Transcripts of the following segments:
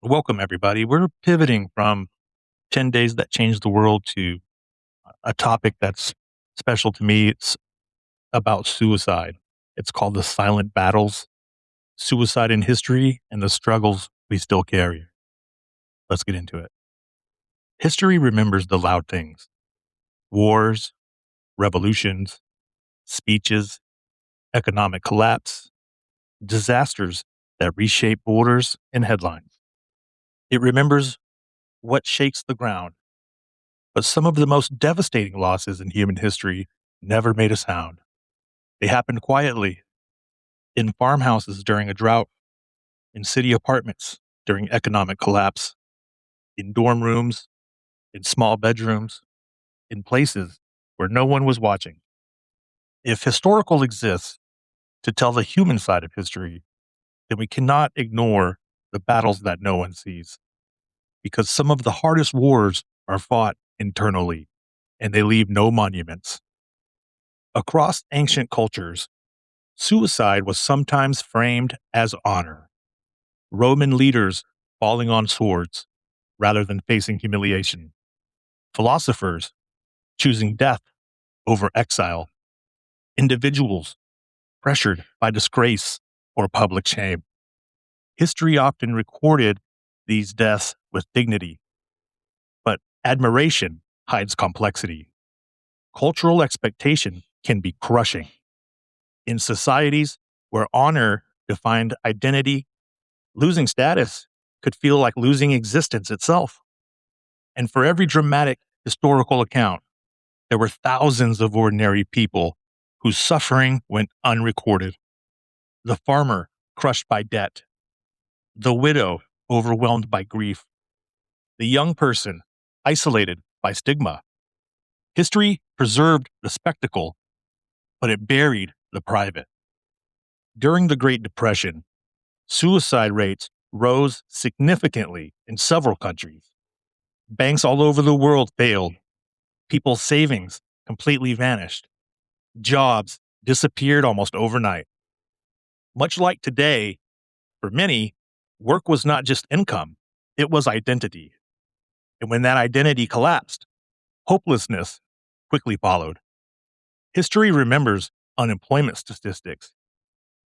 Welcome, everybody. We're pivoting from 10 days that changed the world to a topic that's special to me. It's about suicide. It's called the silent battles, suicide in history, and the struggles we still carry. Let's get into it. History remembers the loud things: wars, revolutions, speeches, economic collapse, disasters that reshape borders and headlines. It remembers what shakes the ground. But some of the most devastating losses in human history never made a sound. They happened quietly in farmhouses during a drought, in city apartments during economic collapse, in dorm rooms, in small bedrooms, in places where no one was watching. If historical exists to tell the human side of history, then we cannot ignore the battles that no one sees, because some of the hardest wars are fought internally and they leave no monuments. Across ancient cultures, suicide was sometimes framed as honor. Roman leaders falling on swords rather than facing humiliation. Philosophers choosing death over exile. Individuals pressured by disgrace or public shame. History often recorded these deaths with dignity, but admiration hides complexity. Cultural expectation can be crushing. In societies where honor defined identity, losing status could feel like losing existence itself. And for every dramatic historical account, there were thousands of ordinary people whose suffering went unrecorded. The farmer crushed by debt, the widow overwhelmed by grief, the young person isolated by stigma. History preserved the spectacle, but it buried the private. During the Great Depression, suicide rates rose significantly in several countries. Banks all over the world failed. People's savings completely vanished. Jobs disappeared almost overnight. Much like today, for many, work was not just income, it was identity. And when that identity collapsed, hopelessness quickly followed. History remembers unemployment statistics.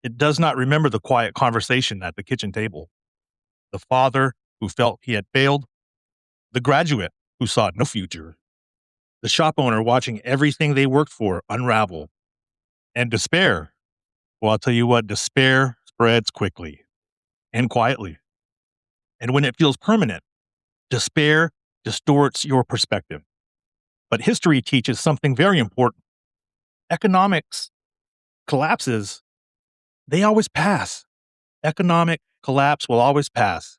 It does not remember the quiet conversation at the kitchen table, the father who felt he had failed, the graduate who saw no future, the shop owner watching everything they worked for unravel, and despair. Well, I'll tell you what, despair spreads quickly and quietly. And when it feels permanent, despair distorts your perspective. But history teaches something very important. Economics collapses, they always pass. Economic collapse will always pass.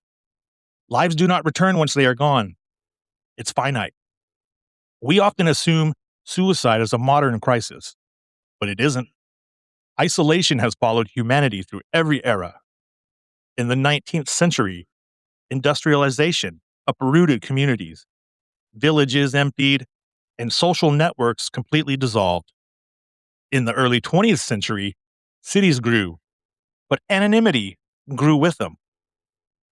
Lives do not return once they are gone. It's finite. We often assume suicide is a modern crisis, but it isn't. Isolation has followed humanity through every era. In the 19th century, industrialization uprooted communities, villages emptied, and social networks completely dissolved. In the early 20th century, cities grew, but anonymity grew with them.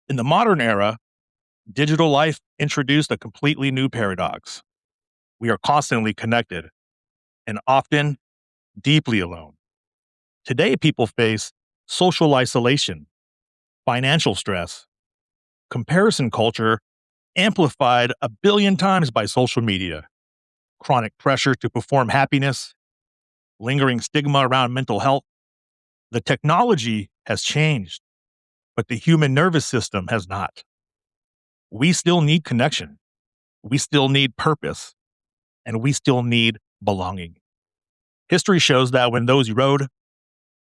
In the modern era, digital life introduced a completely new paradox. We are constantly connected and often deeply alone. Today, people face social isolation, financial stress, comparison culture amplified a billion times by social media, chronic pressure to perform happiness, lingering stigma around mental health. The technology has changed, but the human nervous system has not. We still need connection. We still need purpose, and we still need belonging. History shows that when those erode,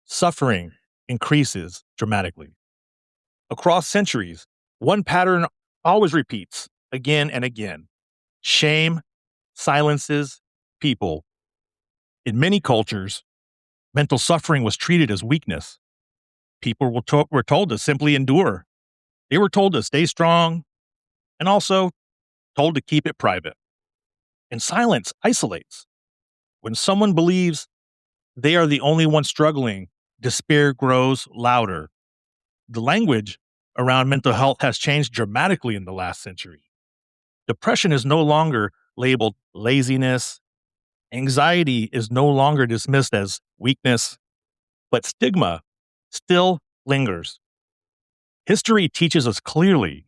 suffering increases dramatically. Across centuries, one pattern always repeats again and again. Shame silences people. In many cultures, mental suffering was treated as weakness. People were told to simply endure. They were told to stay strong and also told to keep it private. And silence isolates. When someone believes they are the only one struggling, despair grows louder. The language around mental health has changed dramatically in the last century. Depression is no longer labeled laziness. Anxiety is no longer dismissed as weakness, but stigma still lingers. History teaches us clearly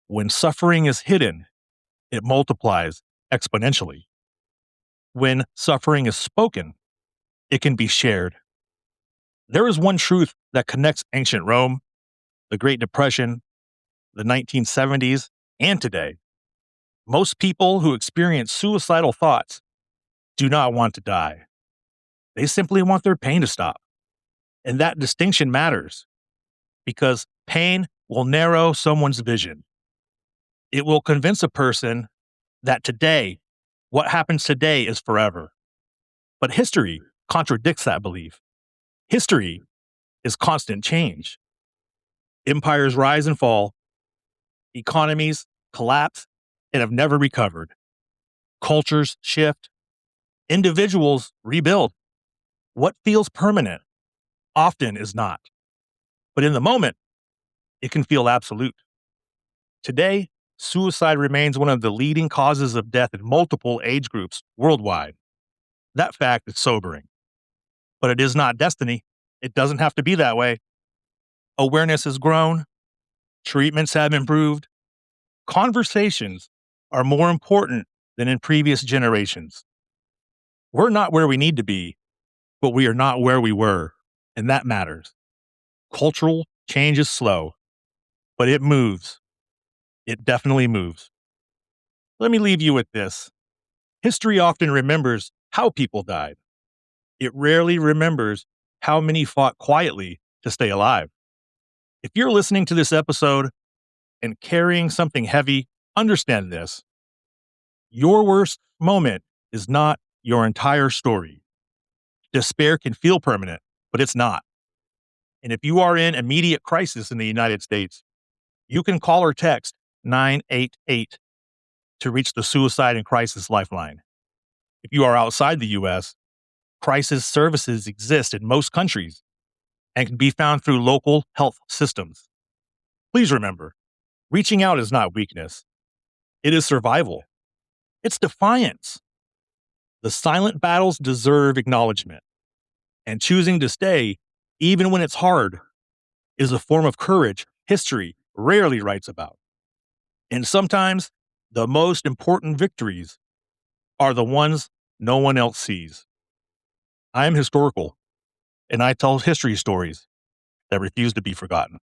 when suffering is hidden, it multiplies exponentially. When suffering is spoken, it can be shared. There is one truth that connects ancient Rome, the Great Depression, the 1970s, and today. Most people who experience suicidal thoughts do not want to die. They simply want their pain to stop. And that distinction matters because pain will narrow someone's vision. It will convince a person that today, what happens today is forever. But history contradicts that belief. History is constant change. Empires rise and fall, economies collapse and have never recovered. Cultures shift, individuals rebuild. What feels permanent often is not. But in the moment, it can feel absolute. Today, suicide remains one of the leading causes of death in multiple age groups worldwide. That fact is sobering. But it is not destiny. It doesn't have to be that way. Awareness has grown, treatments have improved, conversations are more important than in previous generations. We're not where we need to be, but we are not where we were, and that matters. Cultural change is slow, but it moves. It definitely moves. Let me leave you with this. History often remembers how people died. It rarely remembers how many fought quietly to stay alive. If you're listening to this episode and carrying something heavy, understand this. Your worst moment is not your entire story. Despair can feel permanent, but it's not. And if you are in immediate crisis in the United States, you can call or text 988 to reach the Suicide and Crisis Lifeline. If you are outside the US, crisis services exist in most countries and can be found through local health systems. Please remember, reaching out is not weakness. It is survival. It's defiance. The silent battles deserve acknowledgement. And choosing to stay, even when it's hard, is a form of courage history rarely writes about. And sometimes the most important victories are the ones no one else sees. I am historical, and I tell history stories that refuse to be forgotten.